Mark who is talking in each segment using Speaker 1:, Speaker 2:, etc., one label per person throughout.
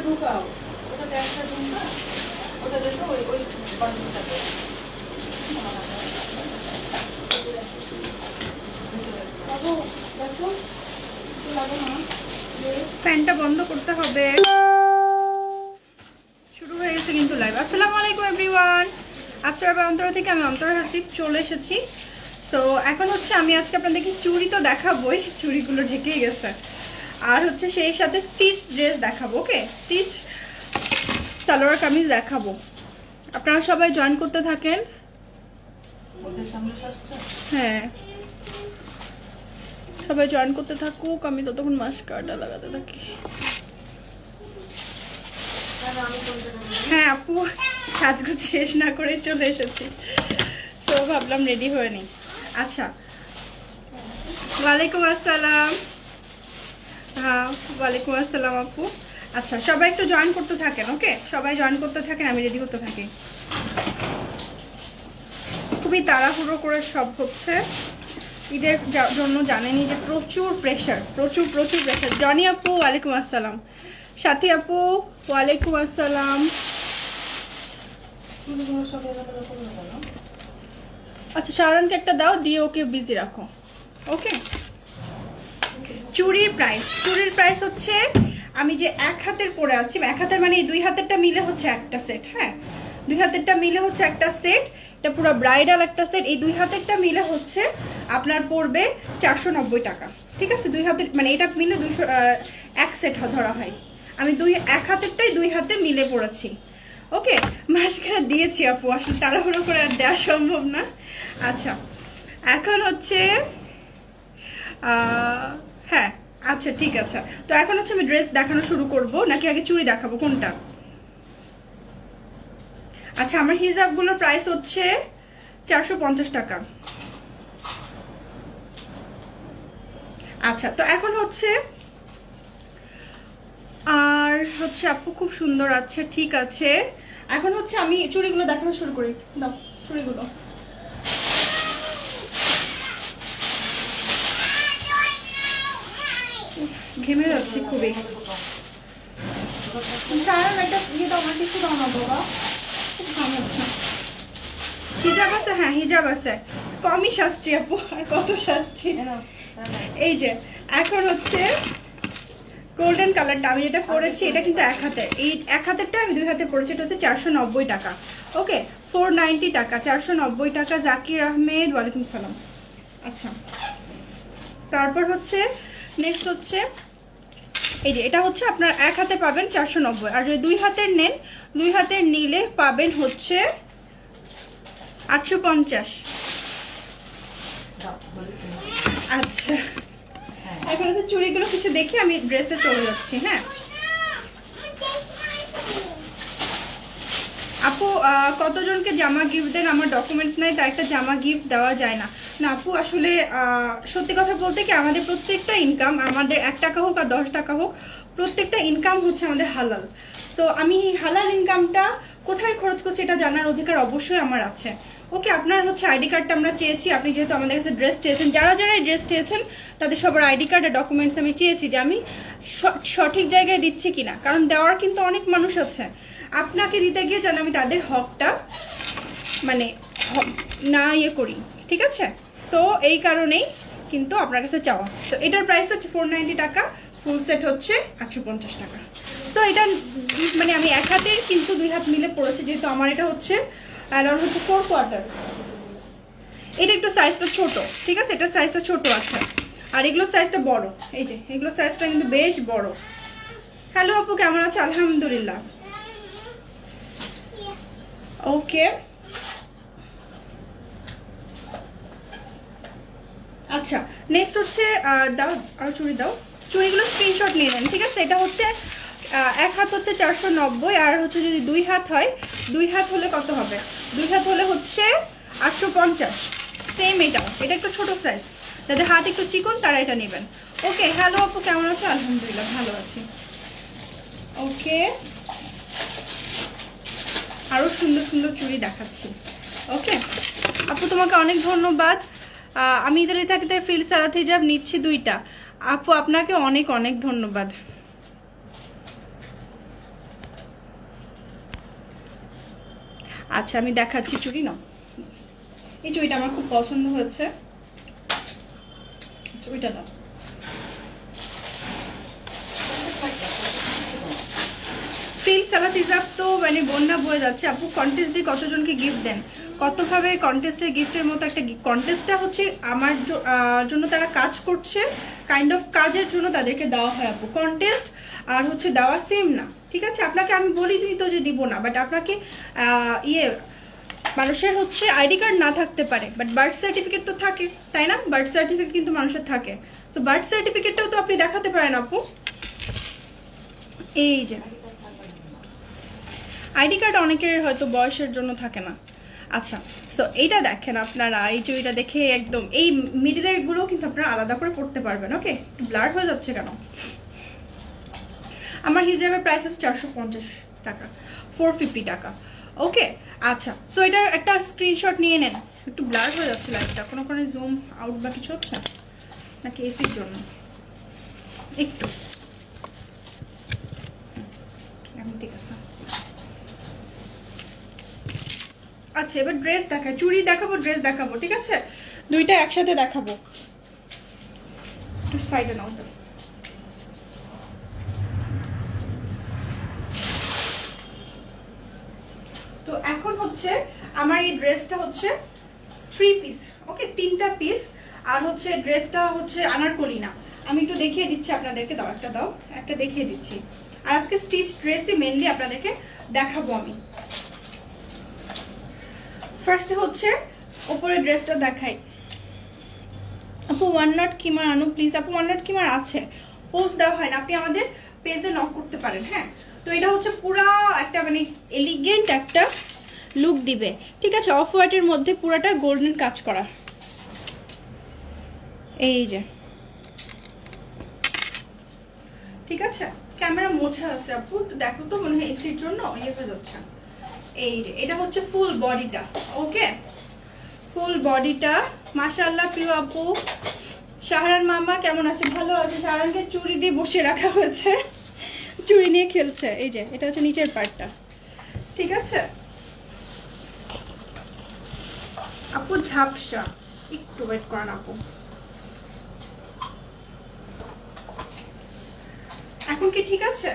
Speaker 1: ঢুকাও ওটা একটা ঢুকা ওটা দেখো ওই ওই বান্ডিলটাতে বাবু দেখো লাগো না
Speaker 2: ফ্যানটা বন্ধ করতে হবে। শুরু হয়ে গেছে কিন্তু লাইভ। আসসালামু আলাইকুম এভরিওয়ান, আফটার অন্তর থেকে আমি অন্তর হাসিব চলে এসেছি। সো এখন হচ্ছে আমি আজকে আপনাদেরকে চুড়ি তো দেখাবোই, চুড়িগুলো ঢেকেই গেছে, আর হচ্ছে সেই সাথে স্টিচ ড্রেস দেখাবো। ওকে, স্টিচ সালোয়ার কামিজ দেখাবো। আপনারা সবাই জয়েন করতে থাকেন। হ্যাঁ, সবাই জয়েন করতে থাকুক, আমি ততক্ষণ মাস্কারাটা লাগাতে থাকি। হ্যাঁ আপু, সাজগোজ শেষ না করে চলে এসেছি, তো ভাবলাম রেডি হয়ে নিই। আচ্ছা, ওয়ালাইকুম আসসালাম। হ্যাঁ ওয়ালাইকুম আসসালাম আপু। আচ্ছা, সবাই একটু জয়েন করতে থাকেন। ওকে, সবাই জয়েন করতে থাকেন, আমি রেডি করতে থাকি। খুবই তাড়াহুড়ো করে সব হচ্ছে, ঈদের জন্য জানেনই যে প্রচুর প্রেশার, প্রচুর প্রেশার। জনি আপু ওয়ালাইকুম আসসালাম, সাথী আপু ওয়ালাইকুম আসসালাম। আচ্ছা, শাহরানকে একটা দাও, দিয়ে ওকে বিজি রাখো। ওকে, চুড়ির প্রাইস হচ্ছে, আমি যে এক হাতের পরে আছি, এক হাতের মানে এই দুই হাতেরটা মিলে হচ্ছে একটা সেট। হ্যাঁ, দুই হাতেরটা মিলে হচ্ছে একটা সেট, এটা পুরো ব্রাইডাল একটা সেট। এই দুই হাতেরটা মিলে হচ্ছে আপনার পড়বে 490 টাকা। ঠিক আছে, দুই হাতের মানে এটা মিলে 200 এক সেট ধরা হয়। আমি এক হাতেরটাই দুই হাতে মিলে পড়েছি। ওকে, মাসখানা দিয়েছি আপু, আসলে তাড়াহুড়ো করে আর দেওয়া সম্ভব না। আচ্ছা, এখন হচ্ছে হ্যাঁ, আচ্ছা ঠিক আছে। তো এখন হচ্ছে আমি ড্রেস দেখানো শুরু করব, নাকি আগে চুড়ি দেখাবো, কোনটা? আচ্ছা, আমার হিজাবগুলোর প্রাইস হচ্ছে 450 টাকা। আচ্ছা, তো এখন হচ্ছে আর হচ্ছে আপু খুব সুন্দর আছে, ঠিক আছে। এখন হচ্ছে আমি চুড়িগুলো দেখানো শুরু করি। দাও চুড়িগুলো। ঘেমে যাচ্ছি খুবই। কারণ একটা ইয়ে দাও, আমার কিছু দাও না বাবা, খুব ঘাম হচ্ছে। হিজাব আছে? হ্যাঁ হিজাব আছে, কমই সাজছি আপু, আর কত সাজছি। এই যে এখন হচ্ছে গোল্ডেন কালারটা আমি যেটা পরেছি, এটা কিন্তু এক হাতে, এই এক হাতেরটা আমি দুই হাতে পরেছি। এটা হচ্ছে 490 টাকা। ওকে, 490 টাকা, 490 টাকা। জাকির আহমেদ ওয়ালাইকুম সালাম। আচ্ছা, তারপর হচ্ছে নেক্সট হচ্ছে এই যে এটা হচ্ছে আপনার এক হাতে পাবেন 490, আর যদি দুই হাতের নেন, দুই হাতের নিলে পাবেন হচ্ছে 850। আচ্ছা, এখন হচ্ছে চুড়িগুলো কিছু দেখে আমি ড্রেসে চলে যাচ্ছি। হ্যাঁ আপু, কতজনকে জামা গিফট দেন? আমার ডকুমেন্টস নাই, তাই একটা জামা গিফট দেওয়া যায় না। না আপু, আসলে সত্যি কথা বলতে কি, আমাদের প্রত্যেকটা ইনকাম, আমাদের 1 টাকা হোক আর 10 টাকা হোক, প্রত্যেকটা ইনকাম হচ্ছে আমাদের হালাল। সো আমি হালাল ইনকামটা কোথায় খরচ করছি এটা জানার অধিকার অবশ্যই আমার আছে। ওকে, আপনার হচ্ছে আইডি কার্ডটা আমরা চেয়েছি, আপনি যেহেতু আমাদের কাছে ড্রেস চেয়েছেন, যারা যারা এই ড্রেস চেয়েছেন তাদের সবার আইডি কার্ড আর ডকুমেন্টস আমি চেয়েছি, যে আমি সঠিক জায়গায় দিচ্ছি কিনা, কারণ দেওয়ার কিন্তু অনেক মানুষ আছে। আপনাকে দিতে গিয়ে যেন আমি তাদের হকটা মানে না ইয়ে করি, ঠিক আছে? তো এই কারণেই কিন্তু আপনার কাছে চাওয়া। তো এটার প্রাইস হচ্ছে 490 টাকা, ফুল সেট হচ্ছে 850 টাকা। তো এটা মানে আমি এক হাতের কিন্তু দুই হাত মিলে পড়েছি, যেহেতু আমার এটা হচ্ছে অ্যারাউন্ড হচ্ছে 4 কোয়ার্টার। এটা একটু সাইজটা ছোট, ঠিক আছে, এটা সাইজটা ছোট আছে, আর এগুলোর সাইজটা বড়। এই যে এগুলোর সাইজটা কিন্তু বেশ বড়। হ্যালো আপু, কেমন আছো? আলহামদুলিল্লাহ। ওকে, আচ্ছা নেক্সট হচ্ছে দাও আর চুড়ি দাও, চুড়িগুলো স্ক্রিনশট নিয়ে নেন, ঠিক আছে? এটা হচ্ছে এক হাত হচ্ছে 490, আর হচ্ছে যদি দুই হাত হয়, দুই হাত হলে কত হবে? দুই হাত হলে হচ্ছে 850। সেম এটাও, এটা একটু ছোট সাইজ, যাদের হাত একটু চিকন তারা এটা নেবেন। ওকে, হ্যালো আপু, কেমন আছো? আলহামদুলিল্লাহ ভালো আছি। ওকে, আরও সুন্দর সুন্দর চুড়ি দেখাচ্ছি। ওকে আপু, তোমাকে অনেক ধন্যবাদ। আমি ইতালি থাকতে ফ্রিল সালাত হিজাব নিচ্ছি 2টা। আপু আপনাকে অনেক অনেক ধন্যবাদ। আচ্ছা আমি দেখাচ্ছি চুড়ি না, এই চুড়িটা আমার খুব পছন্দ হয়েছে। আচ্ছা ওইটা দাও। ফিল সালাত হিসাব তো মানে বন্যা বয়ে যাচ্ছে। আপু কন্টেস্ট দিয়ে কতজনকে গিফট দেন? কতভাবে কন্টেস্টের গিফটের মতো একটা কন্টেস্টটা হচ্ছে আমার জন্য তারা কাজ করছে, কাইন্ড অফ কাজের জন্য তাদেরকে দেওয়া হয় আপু। কন্টেস্ট আর হচ্ছে দেওয়া সেম না, ঠিক আছে? আপনাকে আমি বলিনি তো যে দিব না, বাট আপনাকে মানুষের হচ্ছে আইডি কার্ড না থাকতে পারে, বাট বার্থ সার্টিফিকেট তো থাকে, তাই না? বার্থ সার্টিফিকেট কিন্তু মানুষের থাকে, তো বার্থ সার্টিফিকেটটাও তো আপনি দেখাতে পারেন আপু। এই যে আইডি কার্ড অনেকের হয়তো বয়সের জন্য থাকে না। আচ্ছা সো এইটা দেখেন আপনারা, এই চুড়িটা দেখে একদম এই মিডিলের গুলো কিন্তু আপনারা আলাদা করে পড়তে পারবেন। ওকে, একটু ব্লার হয়ে যাচ্ছে কেন? আমার হিজাবের প্রাইস হচ্ছে 450 টাকা, 450 টাকা। ওকে আচ্ছা, সো এটার একটা স্ক্রিনশট নিয়ে নেন। একটু ব্লার হয়ে যাচ্ছে লাইটটা, কোনো জুম আউট বা কিছু হচ্ছে নাকি এসির জন্য? একটু এখন ঠিক আছে। আচ্ছা এবার ড্রেস দেখাই, চুড়ি দেখাবো, ড্রেস দেখাবো, ঠিক আছে? দুইটা একসাথে দেখাবো। একটু সাইডে নাও। তো এখন হচ্ছে আমার এই ড্রেসটা হচ্ছে 3 পিস, ওকে, 3টা পিস। আর হচ্ছে ড্রেসটা হচ্ছে আনারকলি না, আমি একটু দেখিয়ে দিচ্ছি আপনাদেরকে। দাও একটা, দাও একটা দেখিয়ে দিচ্ছি। আর আজকে স্টিচ ড্রেসই মেনলি আপনাদেরকে দেখাবো আমি। ফার্স্টে হচ্ছে উপরের ড্রেসটা দেখাই। আপু ওয়ান নট কিমার আনো প্লিজ। আপু ওয়ান নট কিমার আছে, পোস্ট দেওয়া হয় না, আপনি আমাদের পেজে নক করতে পারেন। হ্যাঁ, তো এটা হচ্ছে পুরা একটা মানে এলিগেন্ট একটা লুক দিবে, ঠিক আছে? অফ হোয়াইটের মধ্যে পুরাটা গোল্ডেন কাজ করা। এই যে, ঠিক আছে? ক্যামেরা মোছা আছে আপু, তো দেখো তো, মনে হয় এসির জন্য ইয়ে হয়ে যাচ্ছে। এই যে এটা হচ্ছে ফুল বডিটা, ওকে, ফুল বডিটা। মাশাআল্লাহ প্রিয় আপু। শাহরান মামা কেমন আছে? ভালো আছে। শাহরানকে চুড়ি দিয়ে বসে রাখা হয়েছে, চুড়ি নিয়ে খেলছে। এই যে এটা হচ্ছে নিচের পার্টটা, ঠিক আছে আপু? ঝাপসা, একটু ওয়েট করেন আপু। এখন কি ঠিক আছে?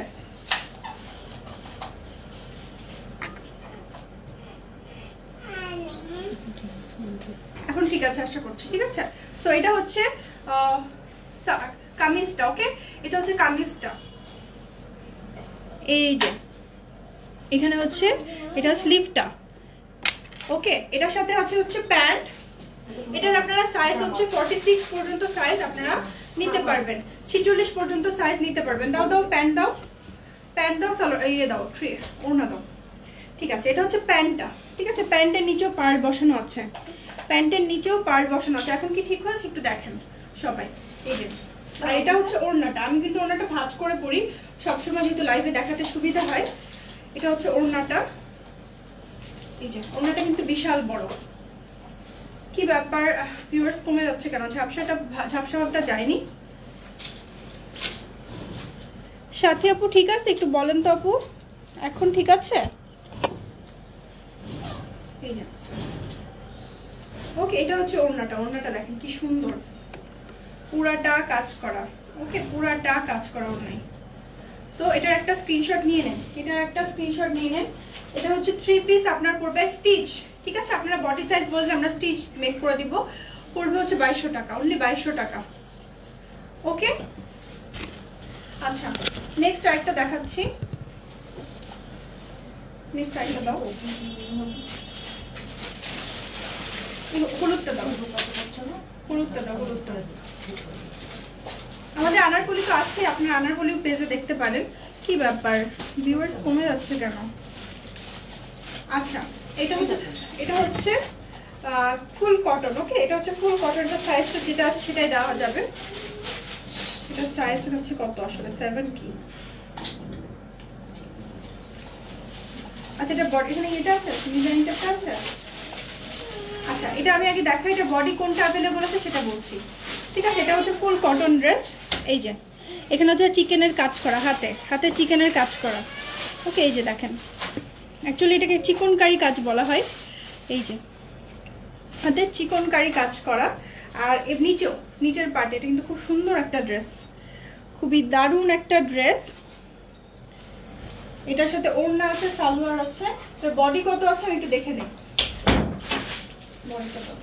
Speaker 2: এখন ঠিক আছে আশা করছি, ঠিক আছে? সো এটা হচ্ছে কামিজটা, ওকে, এটা হচ্ছে কামিজটা। এই যে এখানে হচ্ছে এটা স্লিভটা, ওকে। এটার সাথে আছে হচ্ছে প্যান্ট। এটার আপনারা সাইজ হচ্ছে 46 পর্যন্ত সাইজ আপনারা নিতে পারবেন, 46 পর্যন্ত সাইজ নিতে পারবেন। দাও দাও প্যান্ট দাও, প্যান্ট দাও, সালোয়ার ইয়ে দাও, ওড়না দাও, ঠিক আছে? এটা হচ্ছে প্যান্টটা, ঠিক আছে? প্যান্টের নিচেও পার্ল বসানো আছে, প্যান্টের নিচেও পার্ল বসানো আছে। এখন কি ঠিক হয়েছে একটু দেখেন সবাই। এই যে, আর এটা হচ্ছে ওড়নাটা। আমি কিন্তু ওড়নাটা ভাঁজ করে পরি সবসময়, যেহেতু লাইভে দেখাতে সুবিধা হয়। এটা হচ্ছে ওড়নাটা। এই যে ওড়নাটা কিন্তু বিশাল বড়। কি ব্যাপার ভিউয়ার্স কমে যাচ্ছে কেন? ঝাপসা ভাবটা যায়নি সাথী আপু? ঠিক আছে, একটু বলেন তো আপু, এখন ঠিক আছে? এই যে ওকে, এটা হচ্ছে ওড়নাটা। ওড়নাটা দেখেন কি সুন্দর, পুরাটা কাজ করা, ওকে, পুরাটা কাজ করা ওড়নাই। সো এটার একটা স্ক্রিনশট নিয়ে নেন, এটার একটা স্ক্রিনশট নিয়ে নেন। এটা হচ্ছে 3 পিস, আপনার পড়বে স্টিচ, ঠিক আছে? আপনারা বডি সাইজ বললে আমরা স্টিচ মেক করে দিব, পড়বে হচ্ছে 2200 টাকা, অনলি 2200 টাকা, ওকে। আচ্ছা নেক্সট আরেকটা দেখাচ্ছি, নেক্সট আরেকটা দাও, হলুদটা দাও, হলুদটা দাও, হলুদটা। আমাদের আনারকলি তো আছে, আপনার আনারকলিও পেজে দেখতে পারেন। কি ব্যাপার ভিউয়ার্স কমে যাচ্ছে কেন? আচ্ছা এটা হচ্ছে ফুল কটন, ওকে, এটা হচ্ছে ফুল কটনটা। সাইজটা যেটা আছে সেটাই দেওয়া যাবে। এটা সাইজ হচ্ছে কত আসলে? 7 কি? আচ্ছা এটা বডি, এখানে এটা আছে, ডিজাইনটা আছে। আচ্ছা এটা আমি আগে দেখাই, এটা বডি কোনটা অ্যাভেলেবল আছে সেটা বলছি, ঠিক আছে? এটা হচ্ছে ফুল কটন ড্রেস। এই যে এখানে হচ্ছে চিকেনের কাজ করা, হাতে হাতে চিকেনের কাজ করা, ওকে। এই যে দেখেন অ্যাকচুয়ালি এটাকে চিকনকারি কাজ বলা হয়। এই যে হাতে চিকনকারি কাজ করা, আর এর নিচের পার্টে এটা কিন্তু খুব সুন্দর একটা ড্রেস, খুবই দারুণ একটা ড্রেস। এটার সাথে ওড়না আছে, সালোয়ার আছে। তো বডি কত আছে আমি একটু দেখে নিই। বডিটা কত?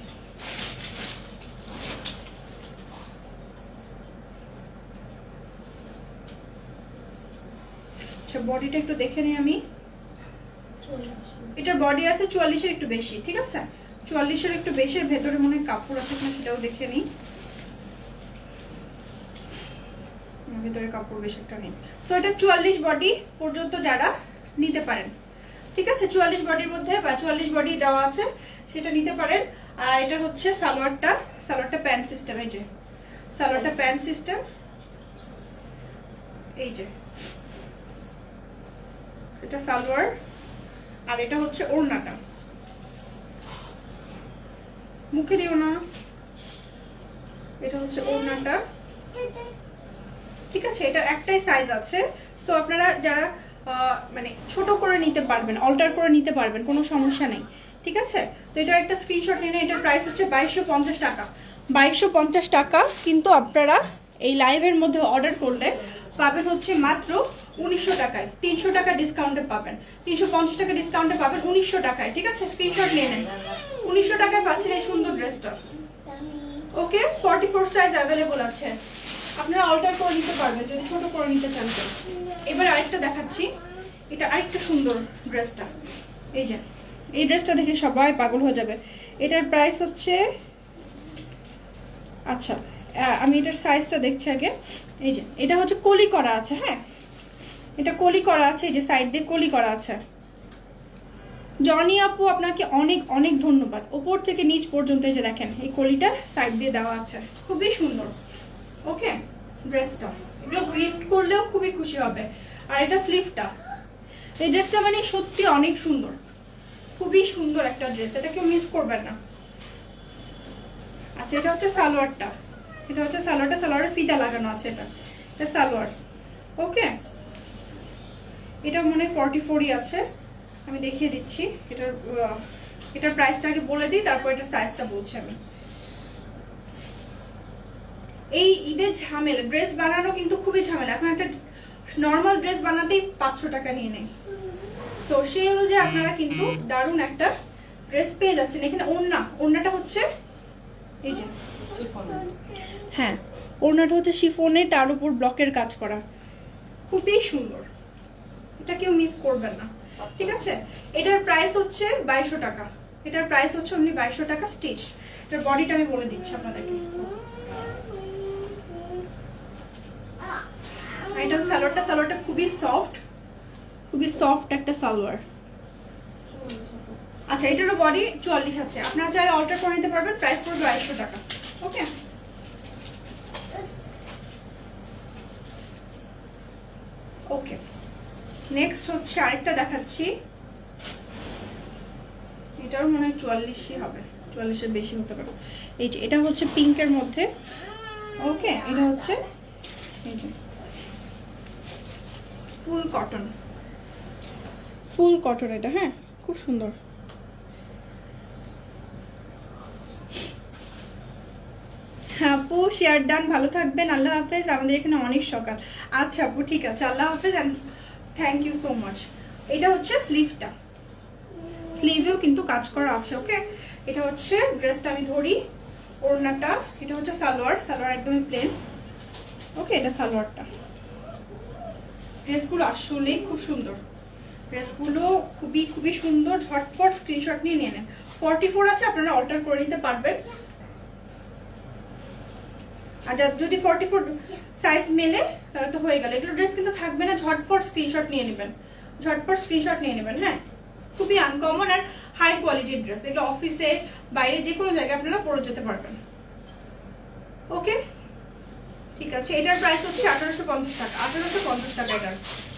Speaker 2: আচ্ছা বডিটা একটু দেখে নিই আমি। এটার বডি আছে 44-এর একটু বেশি, ঠিক আছে 44-এর একটু বেশি। ভেতরে মনে হয় কাপড় আছে কিনা সেটাও দেখে নিই। ভেতরে কাপড় বেশি একটা নেই। সো এটা 44 বডি পর্যন্ত যারা নিতে পারেন, ঠিক আছে 44 বডির মধ্যে বা 44 বডি দেওয়া আছে সেটা নিতে পারেন। আর এটা হচ্ছে সালোয়ারটা প্যান্ট সিস্টেম। এই যে সালোয়ারটা প্যান্ট সিস্টেম, এই যে এটা সালোয়ার, আর এটা হচ্ছে ওড়নাটা। মুখে দিও না, এটা হচ্ছে ওড়নাটা, ঠিক আছে। এটার একটাই সাইজ আছে। সো আপনারা যারা মানে ছোট করে নিতে পারবেন, অল্টার করে নিতে পারবেন, কোনো সমস্যা নেই, ঠিক আছে। তো এটার একটা স্ক্রিনশট নিয়ে, এটার প্রাইস হচ্ছে 2250 টাকা। 2250 টাকা কিন্তু আপনারা এই লাইভের মধ্যে অর্ডার করলে পাবেন হচ্ছে মাত্র 1900 টাকায়। 300 টাকা ডিসকাউন্টে পাবেন, 350 টাকা ডিসকাউন্টে পাবেন 1900 টাকায়, ঠিক আছে। স্ক্রিনশট নিয়ে নেন। 1900 টাকায় পাচ্ছেন এই সুন্দর ড্রেসটা। ওকে 44 সাইজ অ্যাভেলেবল আছে, আপনারা অল্টার করে নিতে পারবেন যদি ছোট করে নিতে চান। এবার আরেকটা দেখাচ্ছি, এটা আরেকটা সুন্দর ড্রেসটা। এই যে এই ড্রেসটা দেখে সবাই পাগল হয়ে যাবে। এটার প্রাইস হচ্ছে, আচ্ছা আমি এটার সাইজটা দেখছি আগে। এই যে এটা হচ্ছে কলি করা আছে, হ্যাঁ এটা কলি করা আছে, এই যে সাইড দিয়ে কলি করা আছে। জনি আপু আপনাকে অনেক অনেক ধন্যবাদ। ওপর থেকে নিচ পর্যন্ত এই যে দেখেন এই কলিটা সাইড দিয়ে দেওয়া আছে, খুবই সুন্দর। ওকে ড্রেসটা এগুলো গিফট করলেও খুবই খুশি হবে। আর এটা স্লিভটা, এই ড্রেসটা মানে সত্যি অনেক সুন্দর, খুবই সুন্দর একটা ড্রেস, এটা কেউ মিস করবেন না। আচ্ছা এটা হচ্ছে সালোয়ারটা, এটা হচ্ছে সালোয়ারটা, সালোয়ারের ফিতা লাগানো আছে, এটা সালোয়ার। ওকে এটা মনে হয় 44ই আছে, আমি দেখিয়ে দিচ্ছি। এটার প্রাইসটা আগে বলে দিই, তারপর এটার সাইজটা বলছি আমি। এই ঈদের ঝামেলা, ড্রেস বানানো কিন্তু খুবই ঝামেলা। এখন একটা নর্মাল ড্রেস বানাতেই 500 টাকা নিয়ে নেয়। সো সেই অনুযায়ী আপনারা কিন্তু দারুণ একটা ড্রেস পেয়ে যাচ্ছেন। এখানে ওড়নাটা হচ্ছে এই যে, হ্যাঁ ওড়নাটা হচ্ছে শিফনের, তার উপর ব্লকের কাজ করা, খুবই সুন্দর, এটা কেউ মিস করবেন না, ঠিক আছে। এটার প্রাইস হচ্ছে 2200 টাকা। এটার প্রাইস হচ্ছে অনলি 2200 টাকা স্টিচ। এটার বডিটা আমি বলে দিচ্ছি আপনাদেরকে। এটা সালোয়ারটা খুবই সফট একটা সালোয়ার। আচ্ছা এটারও বডি 44 আছে, আপনারা চাইলে অল্টার করে নিতে পারবেন। প্রাইস পড়বে 2200 টাকা। ওকে ওকে নেক্সট হচ্ছে আরেকটা দেখাচ্ছি, এটাও মনে হয় 44ই হবে, 44-এর বেশি হতে পারে। এই যে এটা হচ্ছে পিঙ্কের মধ্যে। ওকে এটা হচ্ছে এই যে ফুল কটন এটা, হ্যাঁ খুব সুন্দর। আপু শেয়ার ডান, ভালো থাকবেন, আল্লাহ হাফেজ। আমাদের এখানে অনেক সকাল। আচ্ছা আপু ঠিক আছে, আল্লাহ হাফেজ and thank you so much. এটা হচ্ছে স্লিভটা, স্লিভেও কিন্তু কাজ করা আছে। ওকে এটা হচ্ছে ড্রেসটা আমি ধরি, ওড়নাটা, এটা হচ্ছে সালোয়ার একদমই প্লেন। ওকে এটা সালোয়ারটা। ড্রেসগুলো আসলেই খুব সুন্দর, ড্রেসগুলো খুবই সুন্দর। ঝটপট স্ক্রিনশট নিয়ে নেন। 44 আছে, আপনারা অল্টার করে নিতে পারবেন। আর যদি 44 সাইজ মেলে তাহলে তো হয়ে গেল। এগুলো ড্রেস কিন্তু থাকবে না, ঝটপট স্ক্রিনশট নিয়ে নেবেন। হ্যাঁ খুবই আনকমন আর হাই কোয়ালিটির ড্রেস। এগুলো অফিসে বাইরে যে কোনো জায়গায় আপনারা পরে যেতে পারবেন। ওকে ঠিক আছে। এটার প্রাইস হচ্ছে 1850 টাকা। 1850 টাকা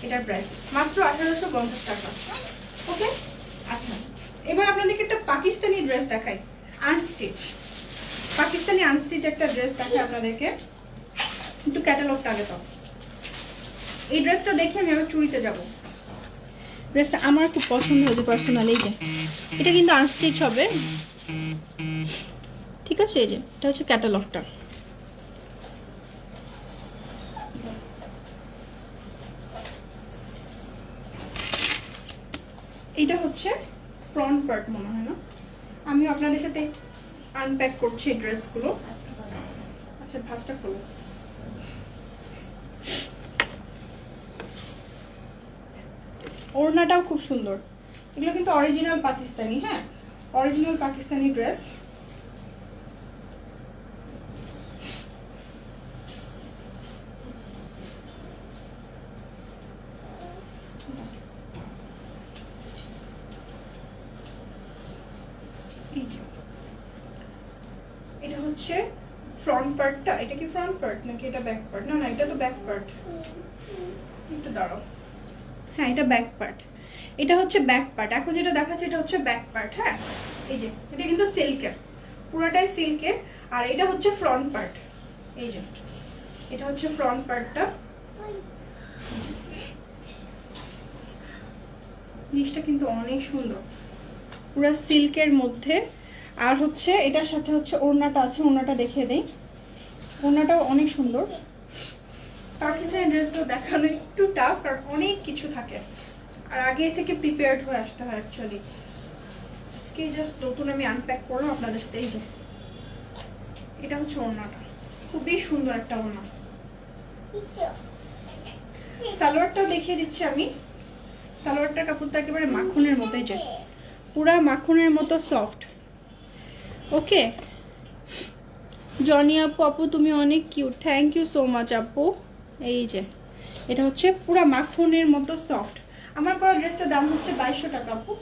Speaker 2: এটার প্রাইস মাত্র 1850 টাকা। ওকে আচ্ছা এবার আপনাদেরকে একটা পাকিস্তানি ড্রেস দেখাই, পাকিস্তানি আনস্টিচ একটা ড্রেস দেখাই আপনাদেরকে। একটু ক্যাটালগটা আগে দাও। এই ড্রেসটা দেখে আমি আবার চুড়িতে যাব। ড্রেসটা আমার খুব পছন্দ হয়েছে পার্সোনালি। এই যে এটা কিন্তু আনস্টিচ হবে, ঠিক আছে। এই যে এটা হচ্ছে ক্যাটালগটা। এটা হচ্ছে ফ্রন্ট পার্ট মনে হয় না, আমি আপনাদের সাথে আনপ্যাক করছি এই ড্রেসগুলো। আচ্ছা ভাঁজটা খোলো। ওড়নাটাও খুব সুন্দর, এগুলো কিন্তু অরিজিনাল পাকিস্তানি, হ্যাঁ অরিজিনাল পাকিস্তানি ড্রেস। এটা হচ্ছে ফ্রন্ট পার্টটা। এটা কি ফ্রন্ট পার্ট নাকি এটা ব্যাক পার্ট? না না এটা তো ব্যাক পার্ট, একটু দাঁড়াও। হ্যাঁ এটা ব্যাক পার্ট, এটা হচ্ছে ব্যাক পার্ট। এখন যেটা দেখাচ্ছে এটা হচ্ছে ব্যাক পার্ট। হ্যাঁ এই যে এটা কিন্তু সিল্কের, পুরোটাই সিল্কের। আর এটা হচ্ছে ফ্রন্ট পার্ট। এই যে এটা হচ্ছে ফ্রন্ট পার্টটা। জিনিসটা কিন্তু অনেক সুন্দর, পুরো সিল্কের মধ্যে। আর হচ্ছে এটার সাথে হচ্ছে ওড়নাটা আছে, ওড়নাটা দেখিয়ে দেই। ওড়নাটাও অনেক সুন্দর। পাকিস্তানি ড্রেসগুলো দেখানো একটু টাফ, কারণ অনেক কিছু থাকে আর আগে থেকে প্রিপেয়ার্ড হয়ে আসতে হয় অ্যাকচুয়ালি। আজকে জাস্ট নতুন আমি আনপ্যাক করলাম আপনাদের সাথে। এই যে এটা হচ্ছে ওড়নাটা, খুবই সুন্দর একটা ওড়না। সালোয়ারটাও দেখিয়ে দিচ্ছি আমি। সালোয়ারটার কাপড়টা একেবারে মাখনের মতো, এই যে পুরা মাখনের মতো সফট। ওকে জনি আপু, আপু তুমি অনেক cute, thank you so much আপু। এই যে এটা হচ্ছে পুরা মাখনের মতো সফট। আমার পরা ড্রেসটার দাম হচ্ছে 2200 টাকা আপু।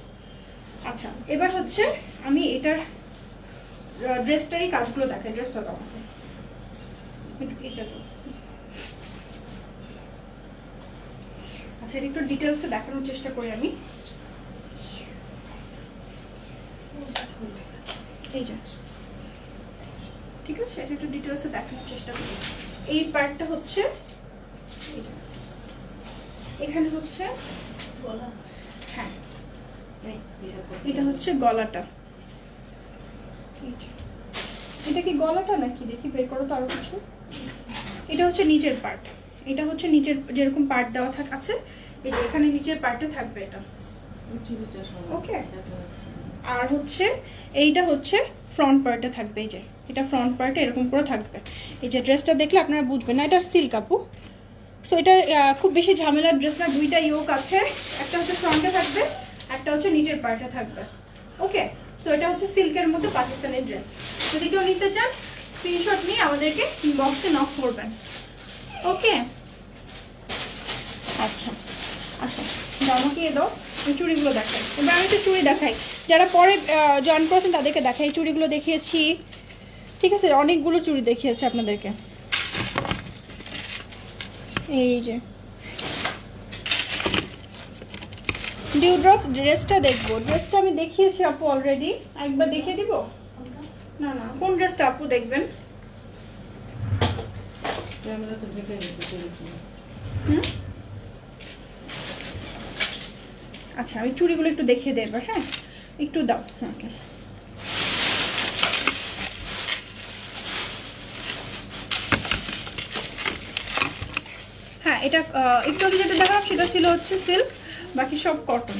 Speaker 2: আচ্ছা এবার হচ্ছে আমি এটার ড্রেসটারই কাজগুলো দেখাই। ড্রেসটা দাও এটা তো। আচ্ছা এটা একটু ডিটেলসে দেখানোর চেষ্টা করি আমি। এই যে ঠিক আছে, এটা একটু ডিটেলসে দেখানোর চেষ্টা করি। এই পার্টটা হচ্ছে এই যে এখানে হচ্ছে গলা, হ্যাঁ এটা হচ্ছে গলাটা। এটা কি গলাটা নাকি দেখি বের করো তো আরো কিছু। এটা হচ্ছে নিচের পার্ট, এটা হচ্ছে নিচের যেরকম পার্ট দেওয়া আছে, এই যে এখানে নিচের পার্টে থাকবে এটা। ওকে আর হচ্ছে এইটা হচ্ছে ফ্রন্ট পার্টে থাকবে। এই যে এটা ফ্রন্ট পার্টে এরকম করে থাকবে। এই যে ড্রেসটা দেখলে আপনারা বুঝবেন না এটা সিল্ক আপু। সো এটা খুব বেশি ঝামেলার ড্রেস না, দুইটা ইয়োক আছে, একটা হচ্ছে ফ্রন্টে থাকবে, একটা হচ্ছে নিচের পার্টে থাকবে। ওকে সো এটা হচ্ছে সিল্কের মধ্যে পাকিস্তানি ড্রেস। যদি কেউ নিতে চান স্ক্রিনশট নিয়ে আমাদেরকে ইনবক্সে নক করবেন। ওকে আচ্ছা আচ্ছা আমাকে দাও চুড়িগুলো দেখাই। এবার আমি তো চুড়ি দেখাই, যারা পরে জয়েন করেছেন তাদেরকে দেখাই। চুড়িগুলো দেখিয়েছি, ঠিক আছে অনেকগুলো চুড়ি দেখিয়েছি আপনাদেরকে। এই যে ডিউড্রপস ড্রেসটা দেখবো, ড্রেসটা আমি দেখিয়েছি আপু অলরেডি, একবার দেখিয়ে দিব। না না কোন ড্রেসটা আপু দেখবেন? আচ্ছা আমি চুড়িগুলো একটু দেখিয়ে দেব। হ্যাঁ একটু দাও ওকে। হ্যাঁ এটা একটু আগে যেটা দেখালাম সেটা ছিল হচ্ছে সিল্ক, বাকি সব কটন।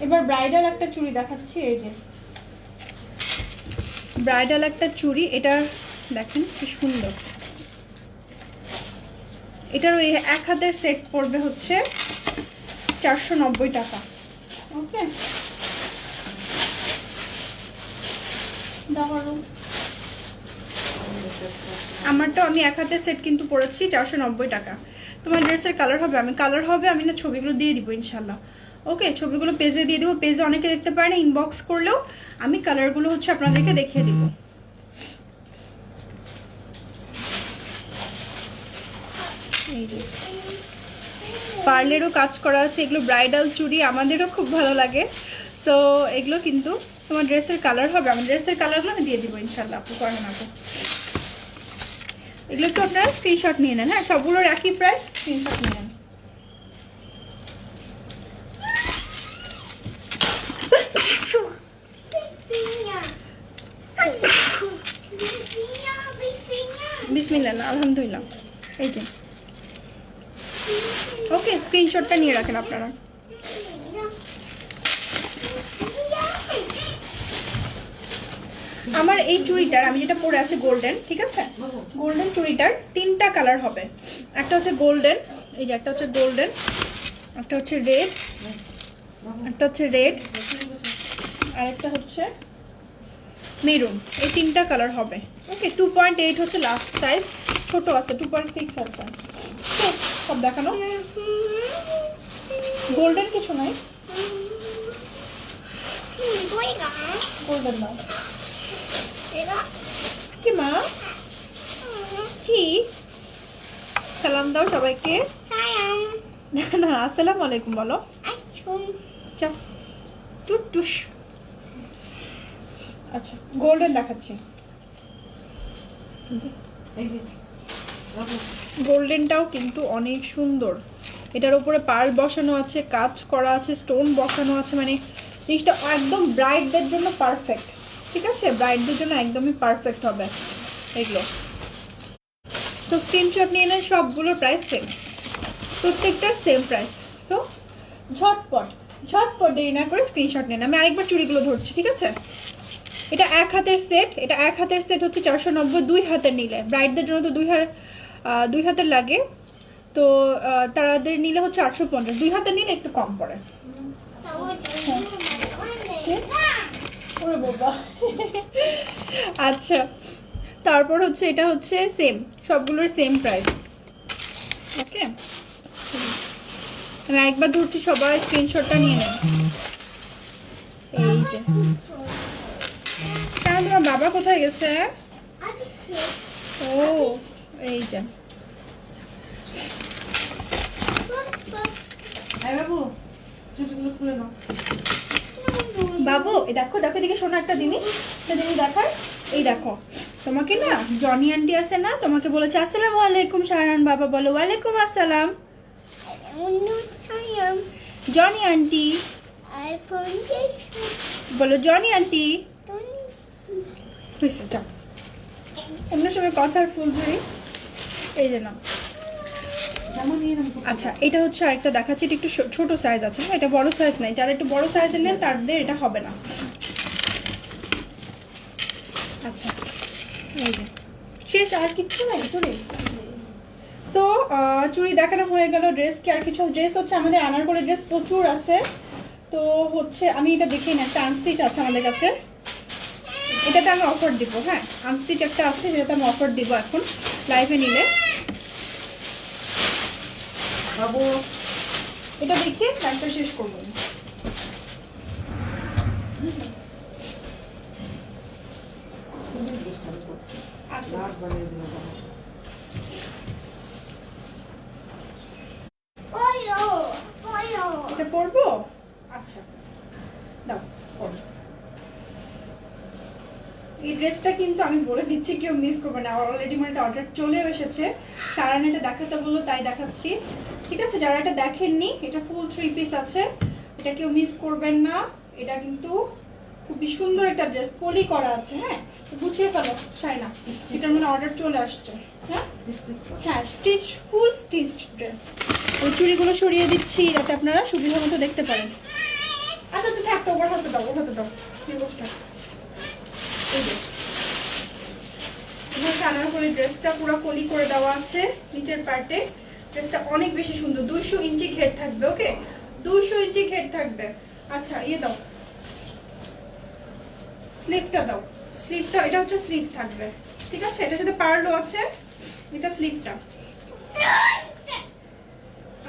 Speaker 2: এবার ব্রাইডাল একটা চুড়ি দেখাচ্ছি। এই যে ব্রাইডাল একটা চুড়ি, এটা দেখেন কি সুন্দর। এটার ওই এক হাতের সেট পড়বে হচ্ছে 490 টাকা। ওকে আমারটা আমি এক হাতের সেট কিন্তু পড়েছি 490 টাকা। তোমার ড্রেসের কালার হবে, আমি না ছবিগুলো দিয়ে দিব ইনশাল্লাহ। ওকে ছবিগুলো পেজে দিয়ে দেবো, পেজে অনেকে দেখতে পারে না, ইনবক্স করলেও আমি কালারগুলো হচ্ছে আপনাদেরকে দেখিয়ে দিব। এই যে পার্লেরও কাজ করা আছে, এগুলো ব্রাইডাল চুড়ি, আমাদেরও খুব ভালো লাগে। সো এগুলো কিন্তু তোমার ড্রেসের কালার হবে, আমার ড্রেসের কালারগুলো আমি দিয়ে দিব ইনশাল্লাহ। আপু করেন আপু, এগুলো একটু আপনারা স্ক্রিনশট নিয়ে নেন। হ্যাঁ সবগুলোর একই প্রাইস, স্ক্রিনশট নিয়ে নেন। আলহামদুলিল্লাহ আলহামদুলিল্লাহ। এই যে ওকে, স্ক্রিনশটটা নিয়ে রাখেন আপনারা। আমার এই চুড়িটার আমি যেটা পরে আছে গোল্ডেন, ঠিক আছে, গোল্ডেন চুড়িটার 3টা কালার হবে। একটা হচ্ছে গোল্ডেন, এই যে একটা হচ্ছে গোল্ডেন, একটা হচ্ছে রেড, একটা হচ্ছে রেড, আর একটা হচ্ছে মেরুন। এই 3টা কালার হবে। ওকে, 2.8 হচ্ছে লাস্ট সাইজ, ছোট আছে 2.6 আছে। তো সব দেখানো, গোল্ডেন কিছু নাই, গোল্ডেন নাও। কি মা, কি সালাম দাও সবাইকে, না আসসালামু আলাইকুম বলো। চাও টুটুস। আচ্ছা গোল্ডেন দেখাচ্ছি, গোল্ডেনটাও কিন্তু অনেক সুন্দর। এটার উপরে পার্ল বসানো আছে, কাজ করা আছে, স্টোন বসানো আছে, মানে জিনিসটা একদম ব্রাইডদের জন্য পারফেক্ট। ঠিক আছে, ব্রাইডদের জন্য একদমই পারফেক্ট হবে এগুলো। তো স্ক্রিনশট নিয়ে নেন, সবগুলোর প্রাইস সেম, প্রত্যেকটা সেম প্রাইস। সো ঝটপট ঝটপট দেরি না করে স্ক্রিনশট নেন। আমি আরেকবার চুড়িগুলো ধরছি, ঠিক আছে। এটা এক হাতের সেট, এটা এক হাতের সেট হচ্ছে 490, 2 হাতের নিলে, ব্রাইডদের জন্য তো 2 হাতের লাগে, তো তাদের নিলে হচ্ছে 850, 2 হাতের নিলে একটু কম পড়ে। ওরে বাবা। আচ্ছা, তারপর হচ্ছে এটা হচ্ছে সেম, সবগুলোর সেম প্রাইস। ওকে, আমি একবার ধরছি, সবাই স্ক্রিনশটটা নিয়ে নেন। এই যে কেন, তোমার বাবা কোথায় গেছে? ও এই যে
Speaker 1: বাবু জুতোগুলো খুলে নাও।
Speaker 2: বাবু এই দেখো, দেখো এদিকে শোনো, একটা জিনিস দেখার। এই দেখো, তোমাকে না জনি আন্টি আছে না, তোমাকে বলেছে আসসালামু আলাইকুম। শাহরান বাবা বলো ওয়ালাইকুম আসসালাম। জনি আন্টি বলো, জনি আন্টি। যাও, অন্য সময় কথার ফুল ধরি। এই যে না, আচ্ছা এটা হচ্ছে আরেকটা দেখাচ্ছি, এটা একটু ছোট সাইজ আছে, এটা বড় সাইজ নাই। যারা একটু বড় সাইজের নেন তাদের এটা হবে না। আচ্ছা এই যে শেষ, আর কিছু নাই চুড়ি। সো চুড়ি দেখানো হয়ে গেল। ড্রেস কি আর কিছু? ড্রেস হচ্ছে আমাদের আনারকলি ড্রেস প্রচুর আছে। তো হচ্ছে আমি এটা দেখি না, একটা আনস্টিচ আছে আমাদের কাছে, এটাতে আমি অফার দিব। হ্যাঁ, আনস্টিচ একটা আছে, যেটাতে আমি অফার দিব এখন লাইভে নিলে।
Speaker 1: বাবু
Speaker 2: এটা দেখে লাইভটা শেষ করবো। আচ্ছা এটা পরবো। আচ্ছা দাও পরবো। এই ড্রেসটা কিন্তু আমি বলে দিচ্ছি, কেউ মিস করবে না। অলরেডি মানে অর্ডার চলেও এসেছে। সারান এটা দেখাতে বললো তাই দেখাচ্ছি, ঠিক আছে। যারা এটা দেখেননি, এটা ফুল 3 পিস আছে, এটা কেউ মিস করবেন না। এটা কিন্তু খুবই সুন্দর একটা ড্রেস, কলি করা আছে। হ্যাঁ, গুছিয়ে ফেলো শাইনা, এটার মানে অর্ডার চলে আসছে। হ্যাঁ হ্যাঁ, স্টিচ, ফুল স্টিচ ড্রেস। ওই চুড়িগুলো সরিয়ে দিচ্ছি যাতে আপনারা সুবিধা মতো দেখতে পারেন। আচ্ছা আচ্ছা থাকতো, ওর হাতে দাও, ওর হাতে দাও। ড্রেসটা পুরো কলি করে দেওয়া আছে নিচের পার্টে। ড্রেসটা অনেক বেশি সুন্দর, 200 ইঞ্চি ঘের থাকবে। ওকে, 200 ইঞ্চি ঘের থাকবে। আচ্ছা ইয়ে দাও, স্লিভটা দাও। স্লিভটা, এটা হচ্ছে স্লিভ থাকবে, ঠিক আছে। এটার সাথে পার্লও আছে, এটা স্লিভটা।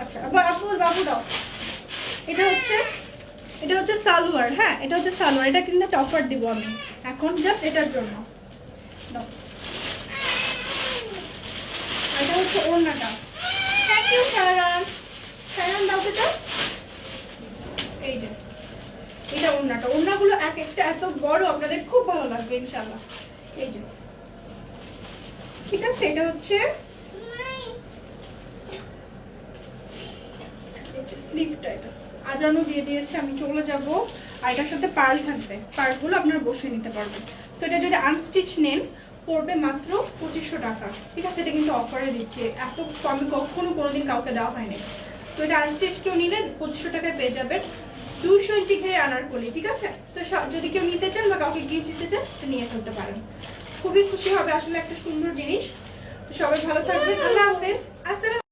Speaker 2: আচ্ছা আপু বাবু দাও। এটা হচ্ছে সালোয়ার। হ্যাঁ, এটা হচ্ছে সালোয়ার। এটা কিন্তু একটা অফার দিব আমি এখন, জাস্ট এটার জন্য। দাও, এটা হচ্ছে ওড়নাটা। Thank you শাহরান। শাহরান দাও তো। এই যে এটা ওড়নাটা। ওড়নাগুলো এক একটা এত বড়, আপনাদের খুব ভালো লাগবে ইনশাআল্লাহ। এই যে ঠিক আছে, এটা হচ্ছে স্লিভটা। এটা আজানও দিয়ে দিয়েছে, আমি চলে যাব। আর এটার সাথে পার্ল থাকবে, পার্লগুলো আপনারা বসে নিতে পারবেন। সো এটা যদি আনস্টিচ নেন পড়বে মাত্র 2500 টাকা। ঠিক আছে, এটা কিন্তু অফারে দিচ্ছে, এত কমে কখনো কোনোদিন কাউকে দেওয়া হয়নি। তো এটা আনস্টিচ কেউ নিলে 2500 টাকায় পেয়ে যাবেন, 200 ইঞ্চি ঘেরে আনারকলি। ঠিক আছে, তো যদি কেউ নিতে চান বা কাউকে গিফট দিতে চান তো নিয়ে ফেলতে পারেন, খুবই খুশি হবে, আসলে একটা সুন্দর জিনিস। তো সবাই ভালো থাকবেন, আল্লাহ হাফেজ, আসসালাম।